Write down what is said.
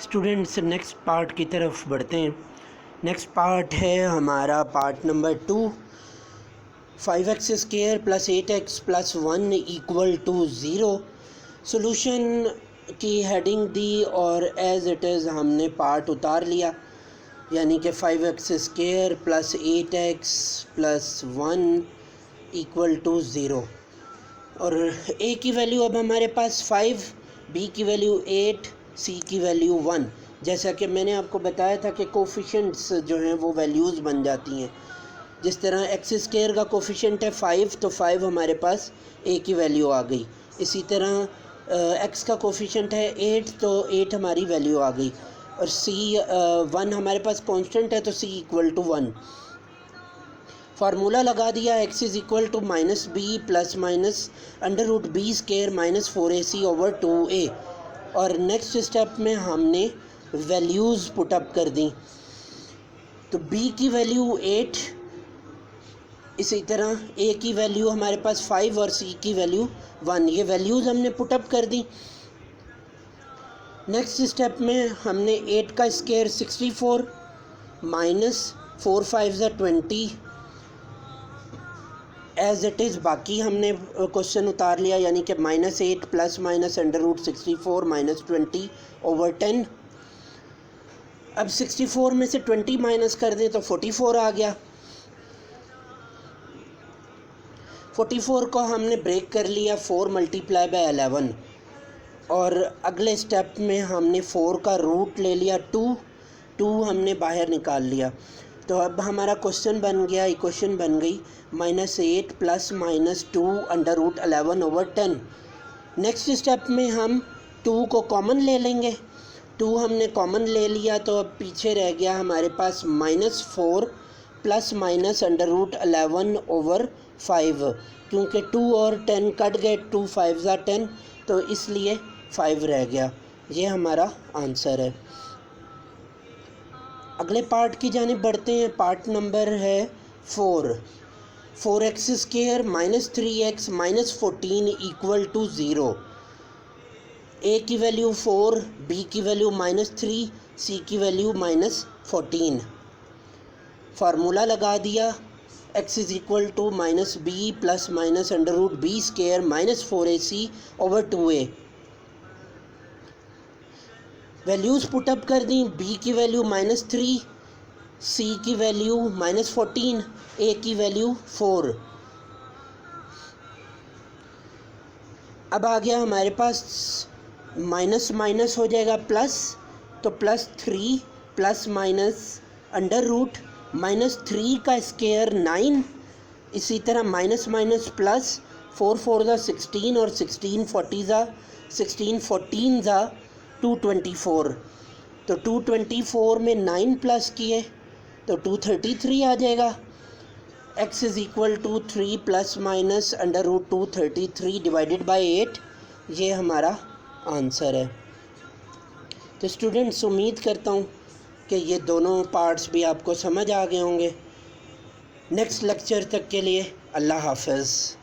Students next part की तरफ बढ़ते हैं। नेक्स्ट पार्ट है हमारा part number 2। 5x² + 8x + 1 = 0। Solution की हेडिंग दी और एज़ इट इज़ हमने पार्ट उतार लिया, यानी कि 5x² + 8x + 1 = 0। और a की वैल्यू अब हमारे पास 5, b की वैल्यू 8, c की वैल्यू 1। जैसा कि मैंने आपको बताया था कि कोफिशेंट्स जो हैं वो वैल्यूज़ बन जाती हैं। जिस तरह x² का कोफिशेंट है 5, तो 5 हमारे पास a की वैल्यू आ गई। इसी तरह x का कोफिशेंट है 8, तो 8 हमारी वैल्यू आ गई। और c 1 हमारे पास कांस्टेंट है, तो c = 1। फार्मूला लगा दिया, x = -b + √b² - 4ac/2a। और नेक्स्ट स्टेप में हमने वैल्यूज़ पुटअप कर दी। तो b की वैल्यू 8, इसी तरह a की वैल्यू हमारे पास 5 और c की वैल्यू 1। ये वैल्यूज़ हमने पुटअप कर दी। नेक्स्ट स्टेप में हमने 8 का स्क्वायर 64 -4 5 20 एज़ इट इज़ बाकी हमने क्वेश्चन उतार लिया, यानी कि -8 + √64 - 20/10। अब 64 में से 20 माइनस कर दें तो 44 आ गया। 44 को हमने ब्रेक कर लिया 4 × 11। और अगले स्टेप में हमने 4 का रूट ले लिया 2 हमने बाहर निकाल लिया। तो अब हमारा क्वेश्चन बन गया, इक्वेशन बन गई -8 + -2 √11/10। नेक्स्ट स्टेप में हम 2 को कॉमन ले लेंगे। 2 हमने कॉमन ले लिया, तो अब पीछे रह गया हमारे पास -4 + -√11/5। क्योंकि 2 और 10 कट गए, 2 5 = 10, तो इसलिए 5 रह गया। ये हमारा आंसर है। अगले पार्ट की जानिब बढ़ते हैं। पार्ट नंबर है 4। 4x² - 3x - 14 = 0। a की वैल्यू 4, b की वैल्यू -3, c की वैल्यू -14। फार्मूला लगा दिया, x = -b + √b² - 4ac/2a। Values put up कर दी। b की वैल्यू -3, c की वैल्यू -14, a की वैल्यू 4। अब आ गया हमारे पास माइनस माइनस हो जाएगा प्लस, तो +3 + -√-3 का स्क्वायर 9। इसी तरह माइनस माइनस प्लस, 4 4 = 16 और 16 14 = 224। तो 224 में 9 प्लस किए तो 233 आ जाएगा। x = 3 ± √233/8। ये हमारा आंसर है। तो स्टूडेंट्स, उम्मीद करता हूँ कि ये दोनों पार्ट्स भी आपको समझ आ गए होंगे। नेक्स्ट लेक्चर तक के लिए अल्लाह हाफ़िज़।